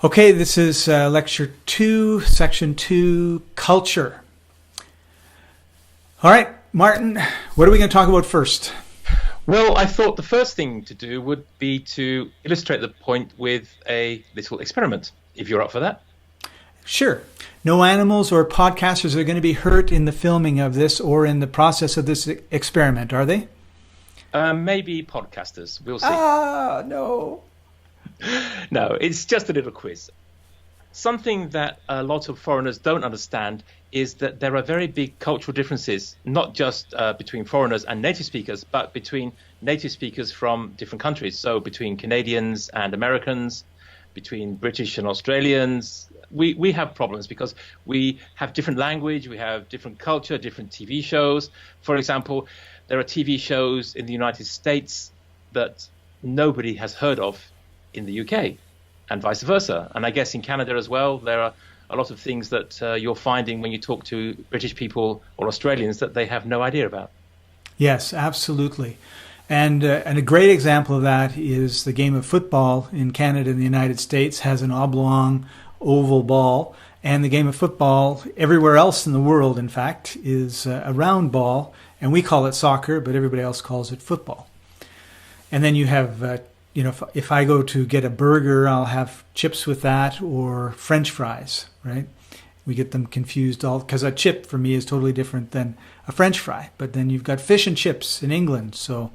Okay, this is Lecture 2, Section 2, Culture. All right, Martin, what are we going to talk about first? Well, I thought the first thing to do would be to illustrate the point with a little experiment, if you're up for that. Sure. No animals or podcasters are going to be hurt in the filming of this or in the process of this experiment, are they? Maybe podcasters. We'll see. No. No, it's just a little quiz. Something that a lot of foreigners don't understand is that there are very big cultural differences, not just between foreigners and native speakers, but between native speakers from different countries. So between Canadians and Americans, between British and Australians, we have problems because we have different language, we have different culture, different TV shows. For example, there are TV shows in the United States that nobody has heard of in the UK, and vice versa. And I guess in Canada as well, there are a lot of things that you're finding when you talk to British people or Australians that they have no idea about. Yes, absolutely. And a great example of that is the game of football in Canada and the United States has an oblong oval ball, and the game of football everywhere else in the world, in fact, is a round ball, and we call it soccer, but everybody else calls it football. And then you have if I go to get a burger, I'll have chips with that or French fries, right? We get them confused all because a chip for me is totally different than a French fry. But then you've got fish and chips in England, so.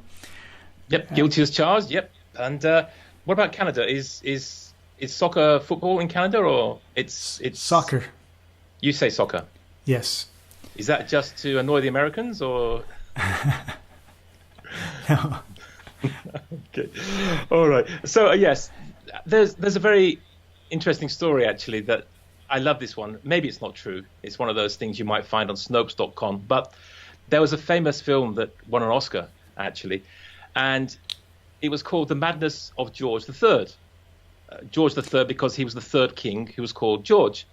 Yep, guilty as charged. Yep. And what about Canada? Is soccer football in Canada, or it's soccer? You say soccer. Yes. Is that just to annoy the Americans, or? No. Okay. All right. So yes, there's a very interesting story actually that I love this one. Maybe it's not true. It's one of those things you might find on Snopes.com. But there was a famous film that won an Oscar actually, and it was called The Madness of George III. George III because he was the third king who was called George.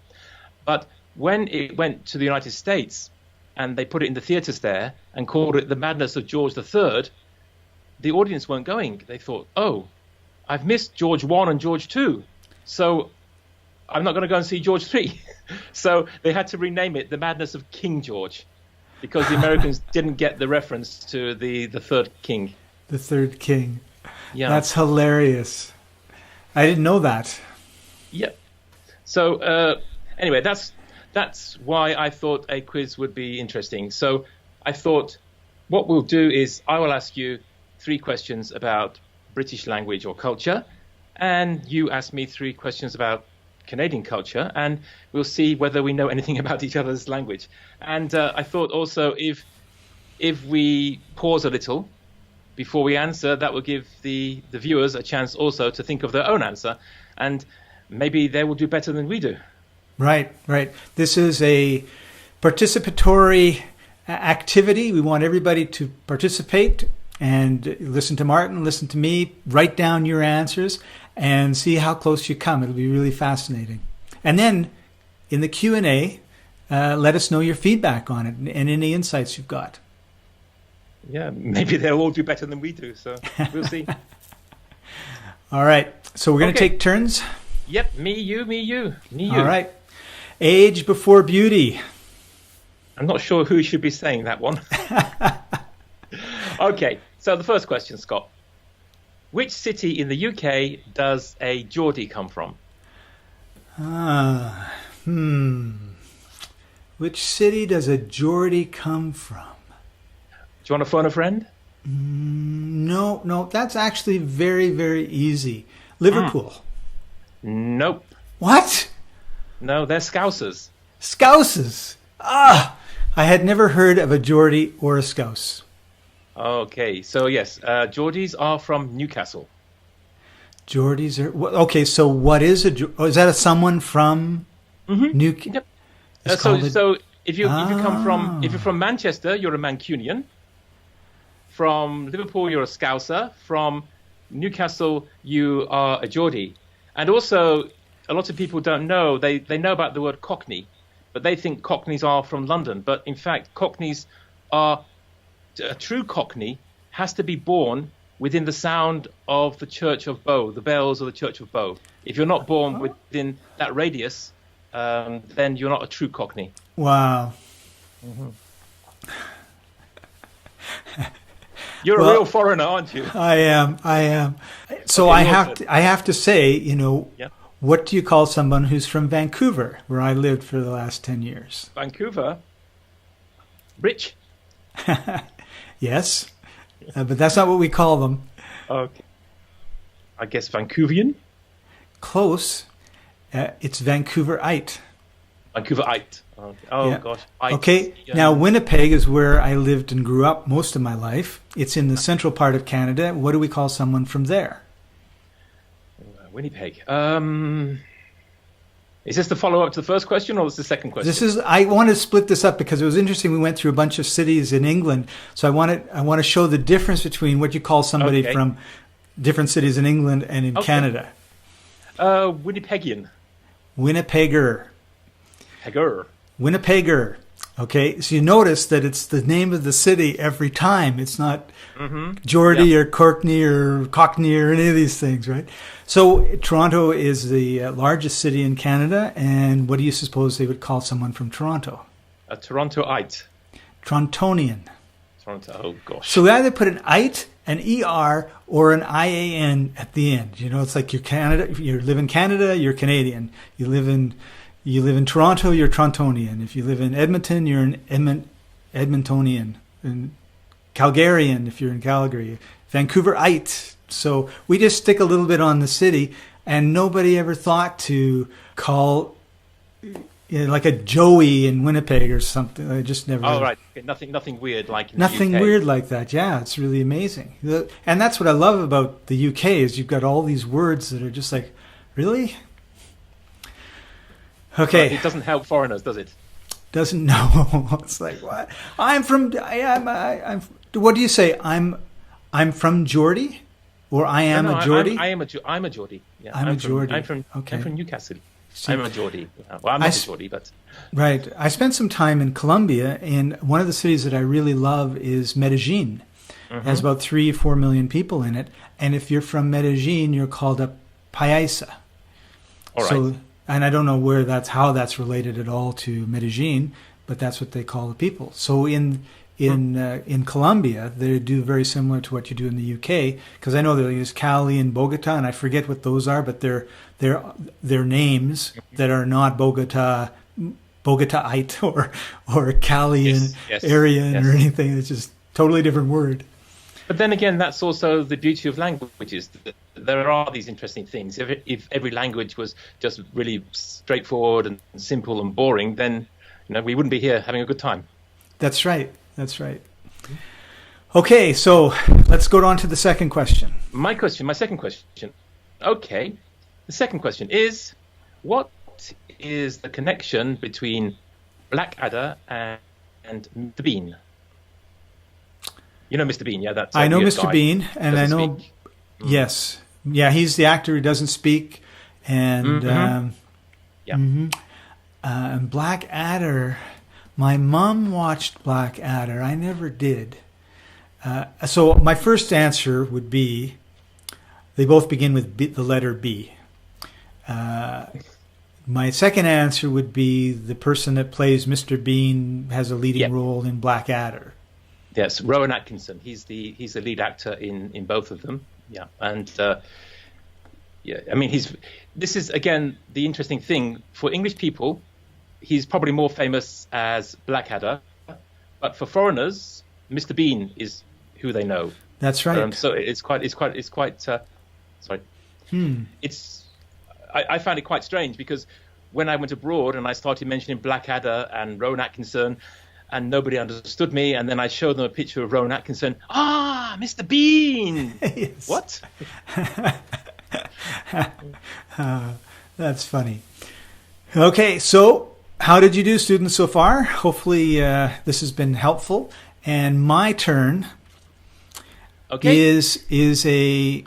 But when it went to the United States and they put it in the theaters there and called it The Madness of George III, the audience weren't going. They thought, oh, I've missed George I and George II, so I'm not going to go and see George III. So they had to rename it The Madness of King George because the Americans didn't get the reference to the third king. The third king. Yeah. That's hilarious. I didn't know that. Yep. So anyway, that's why I thought a quiz would be interesting. So I thought what we'll do is I will ask you 3 questions about British language or culture, and you ask me 3 questions about Canadian culture, and we'll see whether we know anything about each other's language. And I thought also if we pause a little before we answer, that will give the viewers a chance also to think of their own answer, and maybe they will do better than we do. Right. This is a participatory activity. We want everybody to participate and listen to Martin, listen to me, write down your answers, and see how close you come. It'll be really fascinating. And then in the Q&A, let us know your feedback on it and any insights you've got. Yeah, maybe they'll all do better than we do, so we'll see. All right, so we're going to take turns? Yep, me, you. All right. Age before beauty. I'm not sure who should be saying that one. Okay, so the first question, Scott. Which city in the UK does a Geordie come from? Which city does a Geordie come from? Do you want to phone a friend? No, that's actually very, very easy. Liverpool. Nope. What? No, they're Scousers. Scousers. I had never heard of a Geordie or a Scouse. Okay, so yes, Geordies are from Newcastle. Geordies are... Okay, so what is is that someone from Newcastle? Yep. So if you're from Manchester, you're a Mancunian. From Liverpool, you're a Scouser. From Newcastle, you are a Geordie. And also, a lot of people don't know, they know about the word Cockney, but they think Cockneys are from London. But in fact, Cockneys are... A true Cockney has to be born within the sound of the Church of Bow, the bells of the Church of Bow. If you're not born within that radius, then you're not a true Cockney. Wow. You're a real foreigner, aren't you? I am. So Okay, I have to say, Yeah. what do you call someone who's from Vancouver, where I lived for the last 10 years? Vancouver. Rich? Yes, but that's not what we call them. Okay. I guess Vancouvian? Close. It's Vancouverite. Vancouverite. Okay. Oh, Yeah. gosh. Okay, now Winnipeg is where I lived and grew up most of my life. It's in the central part of Canada. What do we call someone from there? Winnipeg. Is this the follow-up to the first question, or is the second question? I want to split this up because it was interesting. We went through a bunch of cities in England, so I want to show the difference between what you call somebody from different cities in England and in Canada. Winnipegian. Winnipegger. Pegger. Winnipegger. Okay, so you notice that it's the name of the city every time. It's not Geordie or Cockney or any of these things, right? So Toronto is the largest city in Canada, and what do you suppose they would call someone from Toronto? A Torontoite. Torontonian. Toronto. Oh gosh. So we either put an "ite," an "er," or an "ian" at the end. It's like you're Canada. If you live in Canada, you're Canadian. You live in Toronto, you're Torontonian. If you live in Edmonton, you're an Edmontonian. And Calgarian, if you're in Calgary. Vancouverite. So we just stick a little bit on the city, and nobody ever thought to call like a Joey in Winnipeg or something. I just never. Oh, right. Okay. Nothing weird like in Nothing the UK. weird like that. Yeah, it's really amazing. And that's what I love about the UK is you've got all these words that are just like, really? Okay. But it doesn't help foreigners, does it? Doesn't know. It's like, what? I'm what do you say? I'm from Geordie? Or I am a Geordie? I'm a Geordie. Yeah, I'm a Geordie. I'm from Newcastle. I'm a Geordie. Well, I'm not a Geordie, but... Right. I spent some time in Colombia, and one of the cities that I really love is Medellin. It has about 3-4 million people in it. And if you're from Medellin, you're called a paisa. All right. And I don't know how that's related at all to Medellin, but that's what they call the people. So in Colombia, they do very similar to what you do in the UK, because I know they use Cali and Bogota, and I forget what those are, but they're names that are not Bogotaite or Calian Aryan or anything. It's just totally different word. But then again, that's also the beauty of languages. There are these interesting things. If every language was just really straightforward and simple and boring, then we wouldn't be here having a good time. That's right. That's right. Okay, so let's go on to the second question. My second question. Okay. The second question is, what is the connection between Blackadder and Mr. Bean? You know Mr. Bean, yeah? That's I know Mr. Bean, and I know... Speak. Yes. Yeah, he's the actor who doesn't speak. And and Blackadder... My mom watched Blackadder. I never did. So my first answer would be, they both begin with the letter B. My second answer would be the person that plays Mr. Bean has a leading role in Blackadder. Yes, Rowan Atkinson. He's the lead actor in both of them. Yeah, and I mean this is again the interesting thing for English people. He's probably more famous as Blackadder, but for foreigners, Mr. Bean is who they know. That's right. So it's quite. Sorry. I found it quite strange because when I went abroad and I started mentioning Blackadder and Rowan Atkinson, and nobody understood me, and then I showed them a picture of Rowan Atkinson. Ah, Mr. Bean. Yes. What? That's funny. Okay, so. How did you do, students, so far? Hopefully this has been helpful. And my turn is a...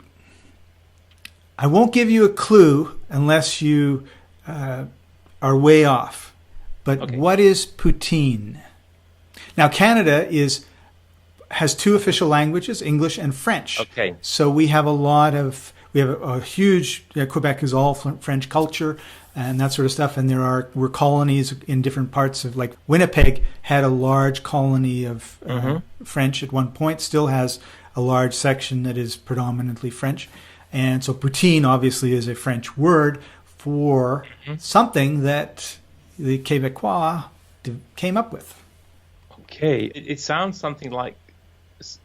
I won't give you a clue unless you are way off. But what is poutine? Now, Canada is has two official languages, English and French. Okay. So we have a huge, Quebec is all French culture and that sort of stuff. And were colonies in different parts of, like Winnipeg had a large colony of French at one point, still has a large section that is predominantly French. And so poutine obviously is a French word for something that the Québécois came up with. Okay, it sounds something like,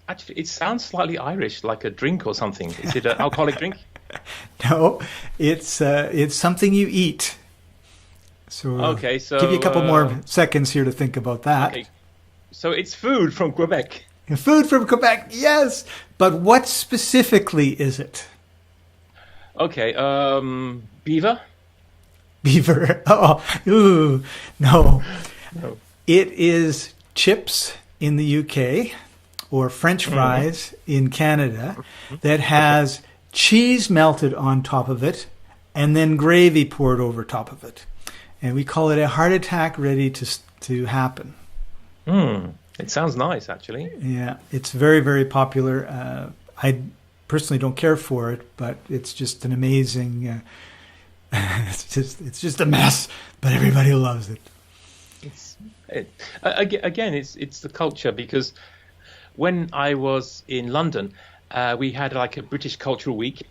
actually, it sounds slightly Irish, like a drink or something. Is it an alcoholic drink? No, it's something you eat. So, okay, so give you a couple more seconds here to think about that. Okay. So it's food from Quebec. Food from Quebec, yes. But what specifically is it? Okay, beaver? Beaver. Oh, ooh, no. No. It is chips in the UK or French fries in Canada that has cheese melted on top of it and then gravy poured over top of it. And we call it a heart attack ready to happen. It sounds nice, actually. Yeah, it's very, very popular. I personally don't care for it, but it's just an amazing... it's just a mess, but everybody loves it. Again, it's the culture, because when I was in London, we had like a British Cultural Week,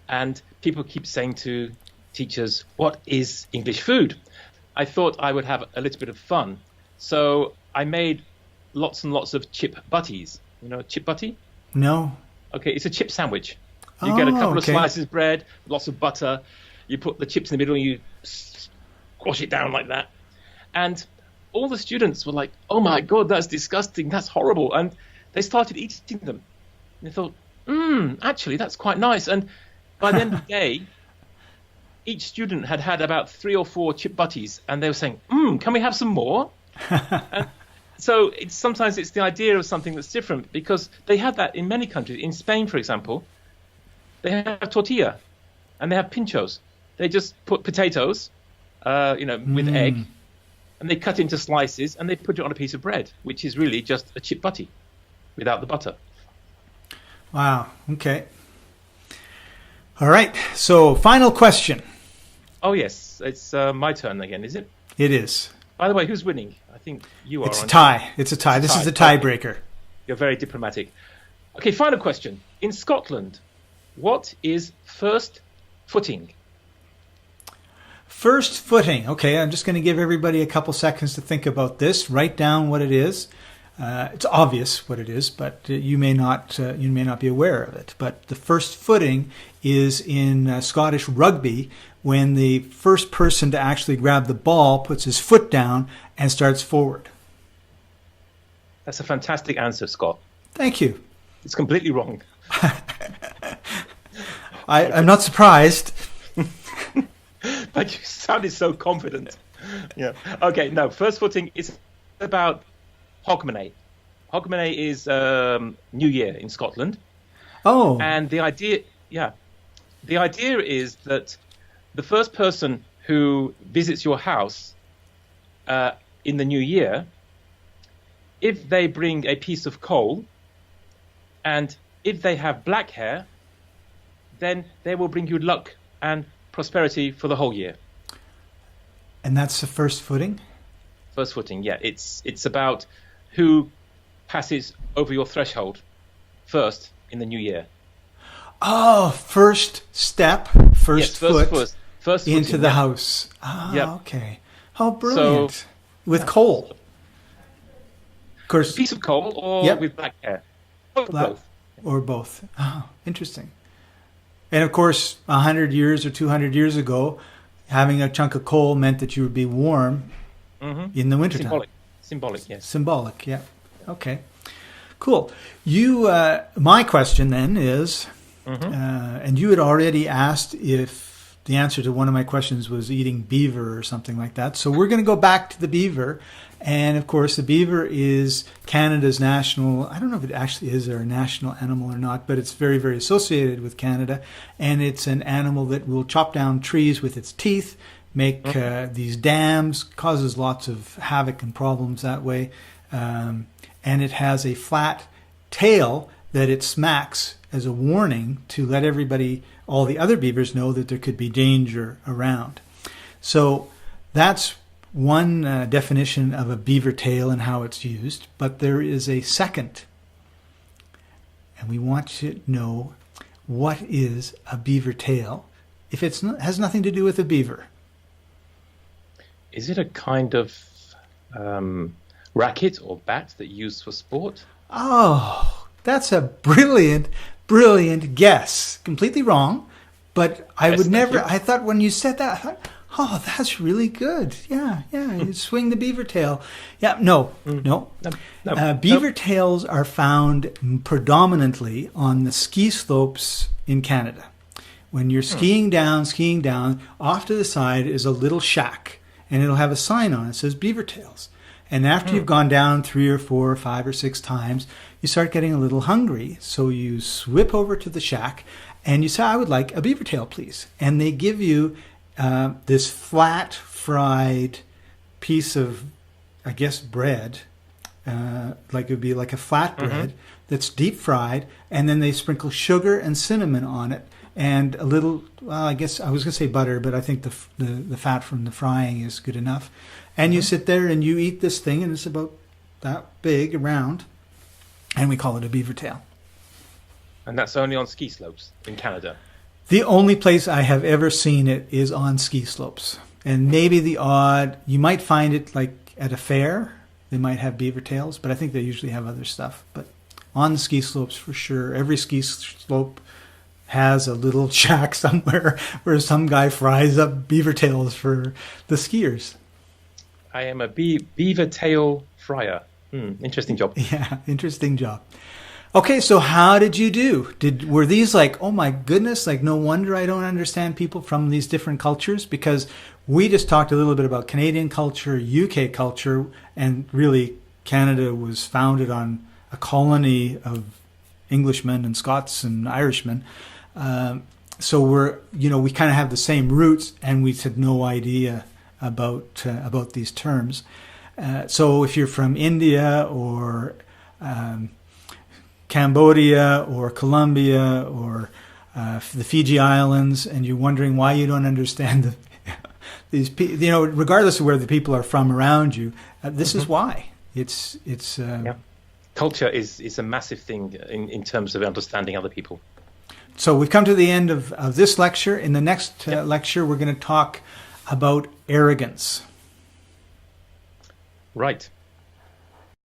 and people keep saying to teachers, "What is English food?" I thought I would have a little bit of fun, so I made lots and lots of chip butties. You know, chip butty? No. Okay, it's a chip sandwich. You get a couple of okay. slices of bread, lots of butter. You put the chips in the middle, and you squash it down like that, and all the students were like, "Oh my God, that's disgusting, that's horrible." And they started eating them. And they thought, actually, that's quite nice. And by the end of the day, each student had about 3 or 4 chip butties. And they were saying, can we have some more? And so sometimes it's the idea of something that's different, because they have that in many countries. In Spain, for example, they have tortilla and they have pinchos. They just put potatoes, with egg, and they cut into slices and they put it on a piece of bread, which is really just a chip butty without the butter. Wow. Okay. All right. So, final question. Oh, yes. It's my turn again, is it? It is. By the way, who's winning? I think you are. It's a tie. It's a tie. This is the tiebreaker. You're very diplomatic. Okay, final question. In Scotland, what is first footing? First footing. Okay, I'm just going to give everybody a couple seconds to think about this. Write down what it is. It's obvious what it is, but you may not be aware of it. But the first footing is in Scottish rugby, when the first person to actually grab the ball puts his foot down and starts forward. That's a fantastic answer, Scott. Thank you. It's completely wrong. I'm not surprised. But you sounded so confident. Yeah. Okay, no, first footing is about Hogmanay. Hogmanay is New Year in Scotland. Oh. And the idea is that the first person who visits your house in the new year, if they bring a piece of coal, and if they have black hair, then they will bring you luck and prosperity for the whole year. And that's the first footing? First footing, yeah. It's about who passes over your threshold first in the new year. Oh, first step, first foot into the house. Ah, yep. Okay. How brilliant. So, with coal. Of course. A piece of coal or with black hair. Both. Or both. Oh, interesting. And of course, 100 years or 200 years ago, having a chunk of coal meant that you would be warm in the wintertime. Symbolic, yes. Symbolic, yeah. Okay. Cool. My question then is, and you had already asked if the answer to one of my questions was eating beaver or something like that. So we're going to go back to the beaver. And of course, the beaver is Canada's national, I don't know if it actually is their national animal or not, but it's very, very associated with Canada. And it's an animal that will chop down trees with its teeth, make these dams, causes lots of havoc and problems that way. And it has a flat tail that it smacks as a warning to let everybody, all the other beavers, know that there could be danger around. So that's one definition of a beaver tail and how it's used, but there is a second. And we want you to know, what is a beaver tail if it has nothing to do with a beaver? Is it a kind of racket or bat that you use for sport? Oh, that's a brilliant, brilliant guess. Completely wrong, but I would never, I thought when you said that, I thought, oh, that's really good. Yeah, you swing the beaver tail. Yeah, no. Beaver tails are found predominantly on the ski slopes in Canada. When you're skiing down, off to the side is a little shack, and it'll have a sign on it that says beaver tails. And after you've gone down 3 or 4 or 5 or 6 times, you start getting a little hungry. So you swip over to the shack and you say, I would like a beaver tail, please. And they give you this flat fried piece of, I guess, bread, like it would be like a flat bread that's deep fried. And then they sprinkle sugar and cinnamon on it and a little, well, I guess I was going to say butter, but I think the fat from the frying is good enough. And you sit there and you eat this thing, and it's about that big around, and we call it a beaver tail. And that's only on ski slopes in Canada? The only place I have ever seen it is on ski slopes. And maybe the odd, you might find it like at a fair. They might have beaver tails, but I think they usually have other stuff. But on the ski slopes for sure. Every ski slope has a little shack somewhere where some guy fries up beaver tails for the skiers. I am a beaver tail fryer. Interesting job. Yeah, interesting job. Okay, so how did you do? Were these like, oh my goodness, like no wonder I don't understand people from these different cultures? Because we just talked a little bit about Canadian culture, UK culture, and really Canada was founded on a colony of Englishmen and Scots and Irishmen. So we kind of have the same roots, and we had no idea about these terms. So if you're from India or Cambodia or Colombia or the Fiji Islands, and you're wondering why you don't understand these people, regardless of where the people are from around you, this is why. It's Culture is a massive thing in terms of understanding other people. So we've come to the end of this lecture. In the next lecture, we're going to talk about arrogance. Right.